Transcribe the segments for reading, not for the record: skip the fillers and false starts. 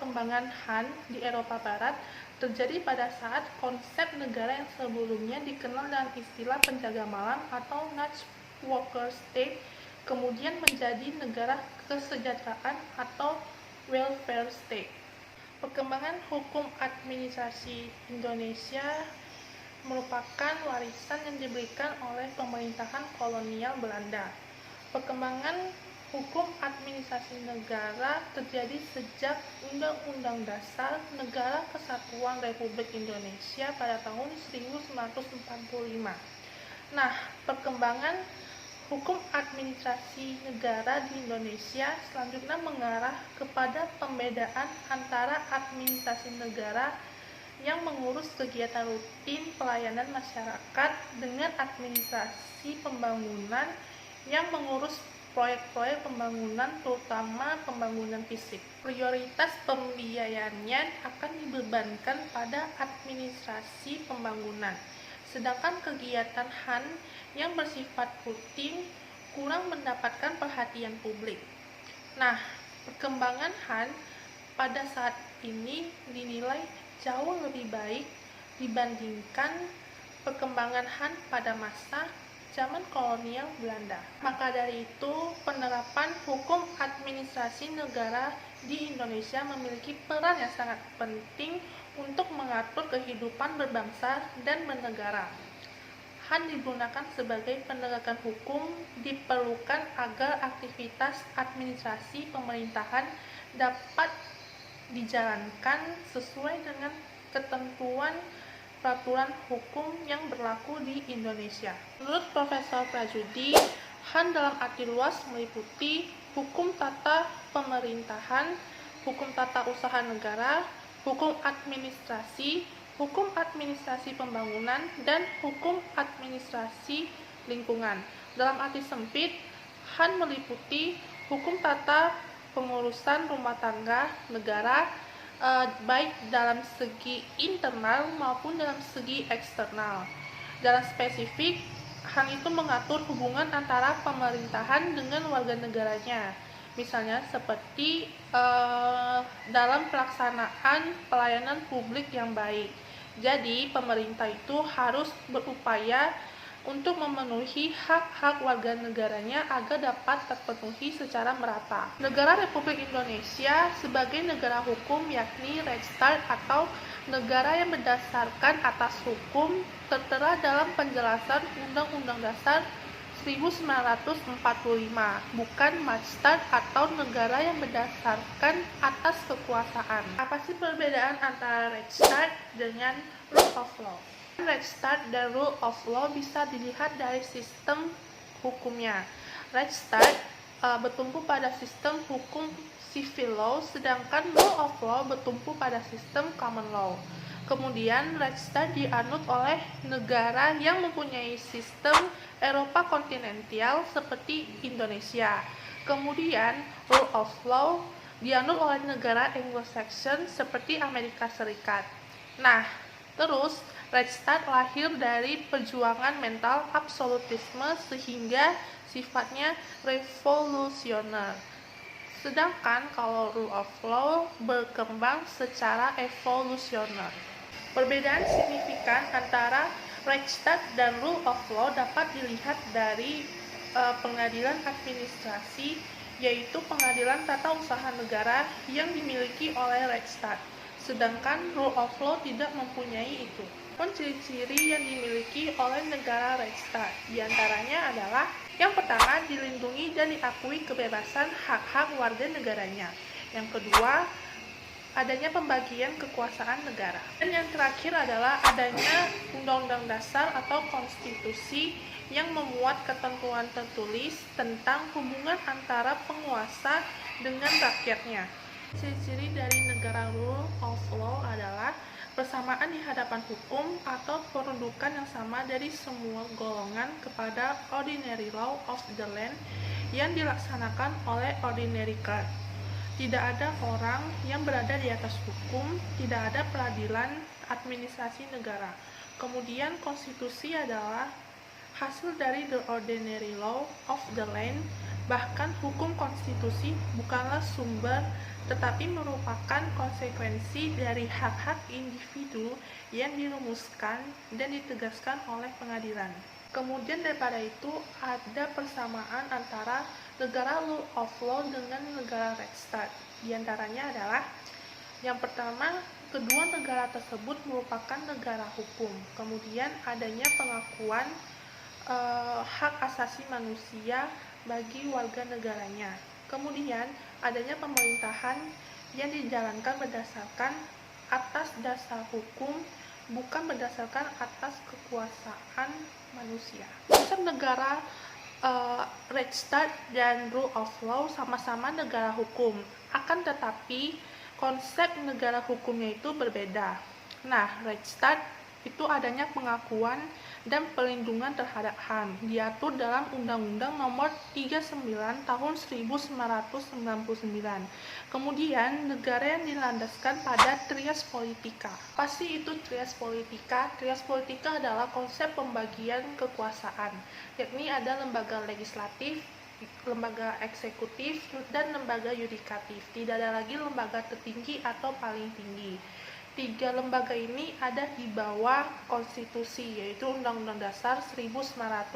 perkembangan Han di Eropa Barat terjadi pada saat konsep negara yang sebelumnya dikenal dengan istilah penjaga malam atau Night Walker State kemudian menjadi negara kesejahteraan atau welfare state. Perkembangan hukum administrasi Indonesia merupakan warisan yang diberikan oleh pemerintahan kolonial Belanda. Perkembangan hukum administrasi negara terjadi sejak Undang-Undang Dasar Negara Kesatuan Republik Indonesia pada tahun 1945. Nah, perkembangan hukum administrasi negara di Indonesia selanjutnya mengarah kepada pembedaan antara administrasi negara yang mengurus kegiatan rutin pelayanan masyarakat dengan administrasi pembangunan yang mengurus proyek-proyek pembangunan, terutama pembangunan fisik. Prioritas pembiayaannya akan dibebankan pada administrasi pembangunan, sedangkan kegiatan Han yang bersifat rutin kurang mendapatkan perhatian publik. Nah, perkembangan Han pada saat ini dinilai jauh lebih baik dibandingkan perkembangan Han pada masa zaman kolonial Belanda. Maka dari itu, penerapan hukum administrasi negara di Indonesia memiliki peran yang sangat penting untuk mengatur kehidupan berbangsa dan bernegara. Han digunakan sebagai penegakan hukum diperlukan agar aktivitas administrasi pemerintahan dapat dijalankan sesuai dengan ketentuan peraturan hukum yang berlaku di Indonesia. Menurut Profesor Prajudi, Han dalam arti luas meliputi hukum tata pemerintahan, hukum tata usaha negara, hukum administrasi pembangunan, dan hukum administrasi lingkungan. Dalam arti sempit, Han meliputi hukum tata pengurusan rumah tangga negara, baik dalam segi internal maupun dalam segi eksternal. Dalam spesifik, Han itu mengatur hubungan antara pemerintahan dengan warga negaranya. Misalnya seperti dalam pelaksanaan pelayanan publik yang baik. Jadi, pemerintah itu harus berupaya untuk memenuhi hak-hak warga negaranya agar dapat terpenuhi secara merata. Negara Republik Indonesia sebagai negara hukum yakni Rechtsstaat atau negara yang berdasarkan atas hukum tertera dalam penjelasan Undang-Undang Dasar 1945, bukan Majelis atau negara yang berdasarkan atas kekuasaan. Apa sih perbedaan antara Rechtsstaat dengan Rule of Law? Rechtsstaat dan Rule of Law bisa dilihat dari sistem hukumnya. Rechtsstaat bertumpu pada sistem hukum civil law, sedangkan Rule of Law bertumpu pada sistem common law. Kemudian, Rechtsstaat dianut oleh negara yang mempunyai sistem Eropa kontinental seperti Indonesia. Kemudian, Rule of Law dianut oleh negara Anglo-Saxon seperti Amerika Serikat. Nah, terus Rechtsstaat lahir dari perjuangan mental absolutisme sehingga sifatnya revolusioner. Sedangkan kalau Rule of Law berkembang secara evolusioner. Perbedaan signifikan antara Rechtsstaat dan Rule of Law dapat dilihat dari pengadilan administrasi, yaitu pengadilan tata usaha negara yang dimiliki oleh Rechtsstaat, sedangkan Rule of Law tidak mempunyai itu. Ciri-ciri yang dimiliki oleh negara Rechtsstaat diantaranya adalah yang pertama, dilindungi dan diakui kebebasan hak-hak warga negaranya. Yang kedua, adanya pembagian kekuasaan negara. Dan yang terakhir adalah adanya Undang-Undang Dasar atau Konstitusi yang memuat ketentuan tertulis tentang hubungan antara penguasa dengan rakyatnya. Ciri-ciri dari negara Rule of Law adalah persamaan di hadapan hukum atau kedudukan yang sama dari semua golongan kepada ordinary law of the land yang dilaksanakan oleh ordinary court. Tidak ada orang yang berada di atas hukum, tidak ada peradilan administrasi negara. Kemudian konstitusi adalah hasil dari the ordinary law of the land Bahkan hukum konstitusi bukanlah sumber, tetapi merupakan konsekuensi dari hak-hak individu yang dirumuskan dan ditegaskan oleh pengadilan. Kemudian daripada itu ada persamaan antara negara rule of law dengan negara rechtsstaat. Di antaranya adalah yang pertama, kedua negara tersebut merupakan negara hukum. Kemudian adanya pengakuan hak asasi manusia bagi warga negaranya. Kemudian adanya pemerintahan yang dijalankan berdasarkan atas dasar hukum, bukan berdasarkan atas kekuasaan manusia. Konsep negara rechtsstaat dan rule of law sama-sama negara hukum, akan tetapi konsep negara hukumnya itu berbeda. Nah, rechtsstaat itu adanya pengakuan dan perlindungan terhadap HAM, diatur dalam Undang-Undang Nomor 39 Tahun 1999. Kemudian, negara yang dilandaskan pada trias politika. Apa sih itu trias politika? Trias politika adalah konsep pembagian kekuasaan, yakni ada lembaga legislatif, lembaga eksekutif, dan lembaga yudikatif. Tidak ada lagi lembaga tertinggi atau paling tinggi. Tiga lembaga ini ada di bawah konstitusi, yaitu Undang-Undang Dasar 1945.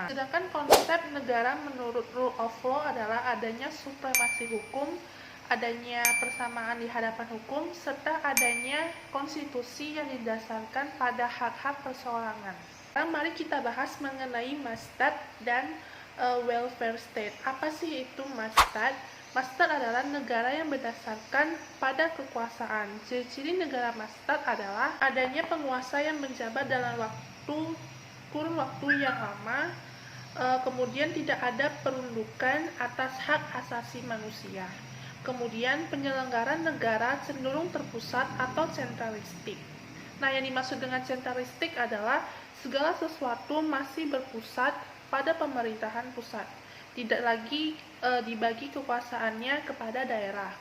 Sedangkan konsep negara menurut rule of law adalah adanya supremasi hukum, adanya persamaan di hadapan hukum, serta adanya konstitusi yang didasarkan pada hak-hak perseorangan. Sekarang mari kita bahas mengenai Mastat dan welfare state. Apa sih itu Mastat? Mastat adalah negara yang berdasarkan pada kekuasaan. Ciri-ciri negara Mastat adalah adanya penguasa yang menjabat dalam kurun waktu yang lama, kemudian tidak ada perundukan atas hak asasi manusia. Kemudian penyelenggaraan negara cenderung terpusat atau sentralistik. Nah, yang dimaksud dengan sentralistik adalah segala sesuatu masih berpusat pada pemerintahan pusat, tidak lagi dibagi kekuasaannya kepada daerah.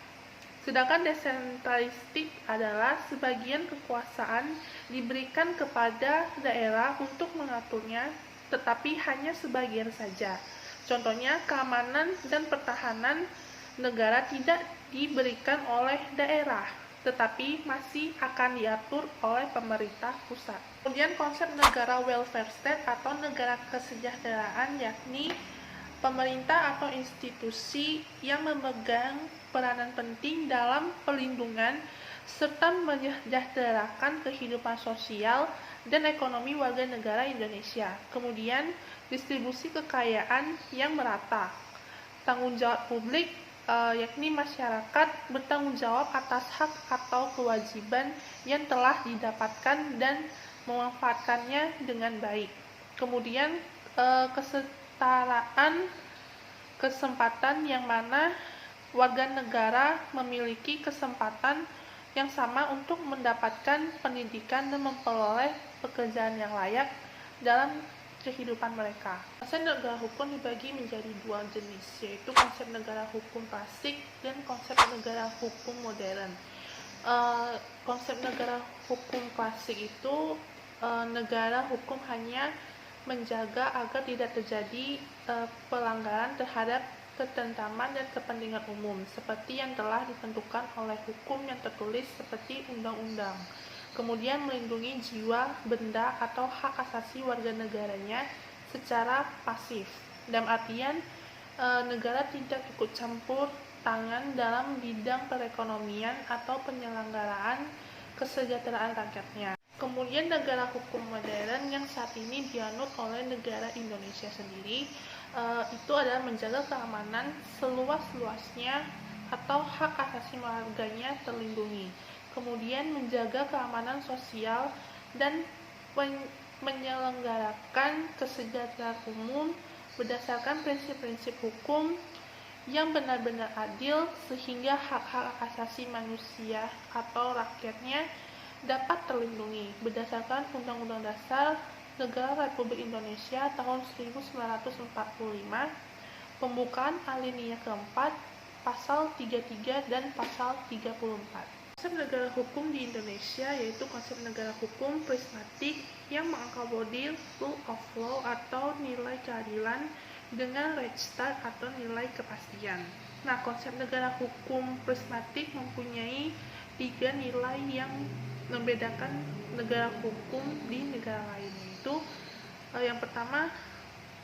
Sedangkan desentralistik adalah sebagian kekuasaan diberikan kepada daerah untuk mengaturnya, tetapi hanya sebagian saja. Contohnya, keamanan dan pertahanan negara tidak diberikan oleh daerah, tetapi masih akan diatur oleh pemerintah pusat. Kemudian konsep negara welfare state atau negara kesejahteraan, yakni pemerintah atau institusi yang memegang peranan penting dalam perlindungan serta menyejahterakan kehidupan sosial dan ekonomi warga negara Indonesia. Kemudian distribusi kekayaan yang merata, tanggung jawab publik, yakni masyarakat bertanggung jawab atas hak atau kewajiban yang telah didapatkan dan memanfaatkannya dengan baik. Kemudian kesetaraan kesempatan, yang mana warga negara memiliki kesempatan yang sama untuk mendapatkan pendidikan dan memperoleh pekerjaan yang layak dalam kehidupan mereka. Konsep negara hukum dibagi menjadi dua jenis, yaitu konsep negara hukum klasik dan konsep negara hukum modern. Konsep negara hukum klasik itu negara hukum hanya menjaga agar tidak terjadi pelanggaran terhadap ketentraman dan kepentingan umum, seperti yang telah ditentukan oleh hukum yang tertulis seperti undang-undang. Kemudian melindungi jiwa, benda, atau hak asasi warga negaranya secara pasif. Dalam artian, negara tidak ikut campur tangan dalam bidang perekonomian atau penyelenggaraan kesejahteraan rakyatnya. Kemudian negara hukum modern yang saat ini dianut oleh negara Indonesia sendiri, itu adalah menjaga keamanan seluas-luasnya atau hak asasi warganya terlindungi. Kemudian menjaga keamanan sosial dan menyelenggarakan kesejahteraan umum berdasarkan prinsip-prinsip hukum yang benar-benar adil, sehingga hak-hak asasi manusia atau rakyatnya dapat terlindungi berdasarkan Undang-Undang Dasar Negara Republik Indonesia tahun 1945, pembukaan alinea keempat, pasal 33 dan pasal 34. Konsep negara hukum di Indonesia yaitu konsep negara hukum prismatik yang mengakomodir rule of law atau nilai keadilan dengan Rechtsstaat atau nilai kepastian. Nah, konsep negara hukum prismatik mempunyai 3 nilai yang membedakan negara hukum di negara lain, yaitu yang pertama,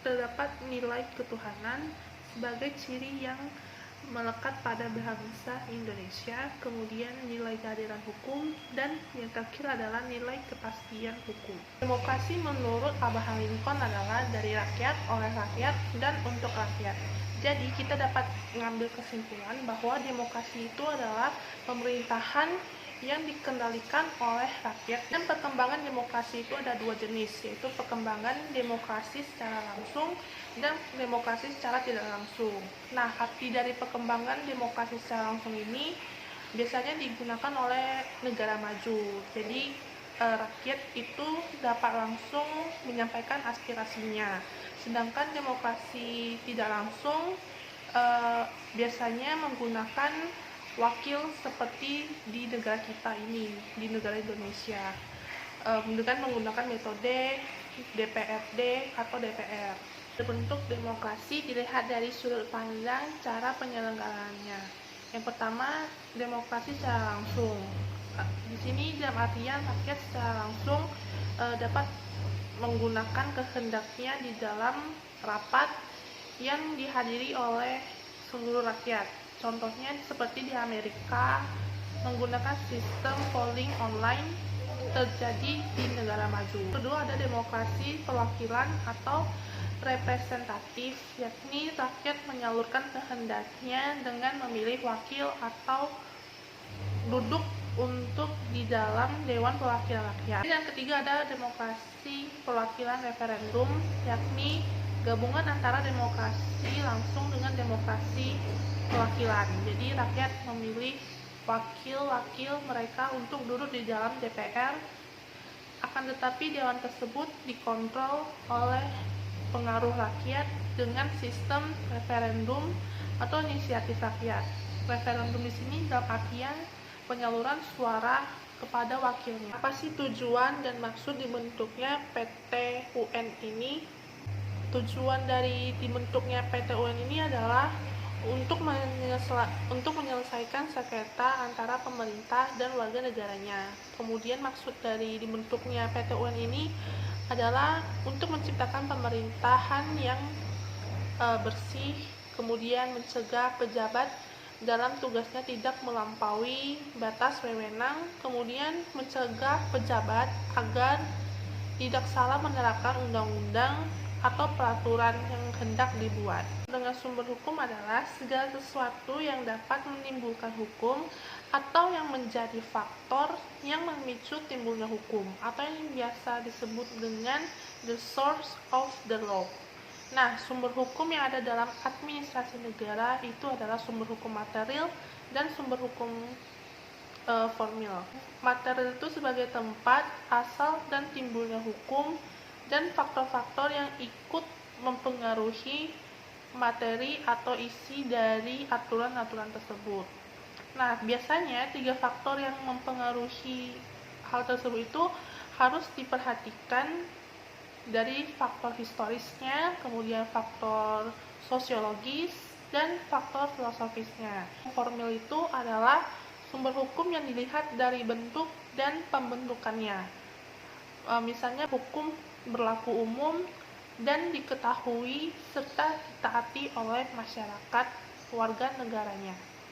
terdapat nilai ketuhanan sebagai ciri yang melekat pada bangsa Indonesia, kemudian nilai keadilan hukum, dan yang terakhir adalah nilai kepastian hukum. Demokrasi menurut Abraham Lincoln adalah dari rakyat, oleh rakyat, dan untuk rakyat. Jadi kita dapat mengambil kesimpulan bahwa demokrasi itu adalah pemerintahan yang dikendalikan oleh rakyat. Dan perkembangan demokrasi itu ada 2 jenis, yaitu perkembangan demokrasi secara langsung dan demokrasi secara tidak langsung. Nah, arti dari perkembangan demokrasi secara langsung ini biasanya digunakan oleh negara maju. Jadi rakyat itu dapat langsung menyampaikan aspirasinya. Sedangkan demokrasi tidak langsung biasanya menggunakan wakil seperti di negara kita ini, di negara Indonesia, dengan menggunakan metode DPRD atau DPR. Bentuk demokrasi dilihat dari sudut pandang cara penyelenggaraannya. Yang pertama, demokrasi secara langsung. Di sini dalam artian rakyat secara langsung dapat menggunakan kehendaknya di dalam rapat yang dihadiri oleh seluruh rakyat. Contohnya seperti di Amerika, menggunakan sistem polling online terjadi di negara maju. Kedua, ada demokrasi perwakilan atau representatif, yakni rakyat menyalurkan kehendaknya dengan memilih wakil atau duduk untuk di dalam Dewan Perwakilan Rakyat. Dan yang ketiga ada demokrasi perwakilan referendum, yakni gabungan antara demokrasi langsung dengan demokrasi perwakilan. Jadi rakyat memilih wakil-wakil mereka untuk duduk di dalam DPR, akan tetapi dewan tersebut dikontrol oleh pengaruh rakyat dengan sistem referendum atau inisiatif rakyat. Referendum di sini dalam artian penyaluran suara kepada wakilnya. Apa sih tujuan dan maksud dibentuknya PT UN ini? Tujuan dari dibentuknya PT UN ini adalah untuk menyelesaikan sengketa antara pemerintah dan warga negaranya. Kemudian maksud dari dibentuknya PT UN ini adalah untuk menciptakan pemerintahan yang bersih, kemudian mencegah pejabat dalam tugasnya tidak melampaui batas wewenang, kemudian mencegah pejabat agar tidak salah menerapkan undang-undang atau peraturan yang hendak dibuat. Dengan sumber hukum adalah segala sesuatu yang dapat menimbulkan hukum atau yang menjadi faktor yang memicu timbulnya hukum, atau yang biasa disebut dengan the source of the law. Nah, sumber hukum yang ada dalam administrasi negara itu adalah sumber hukum material dan sumber hukum formil. Material itu sebagai tempat asal dan timbulnya hukum dan faktor-faktor yang ikut mempengaruhi materi atau isi dari aturan-aturan tersebut. Nah, biasanya 3 faktor yang mempengaruhi hal tersebut itu harus diperhatikan, dari faktor historisnya, kemudian faktor sosiologis, dan faktor filosofisnya. Formil itu adalah sumber hukum yang dilihat dari bentuk dan pembentukannya. Misalnya hukum berlaku umum dan diketahui serta ditaati oleh masyarakat warga negaranya.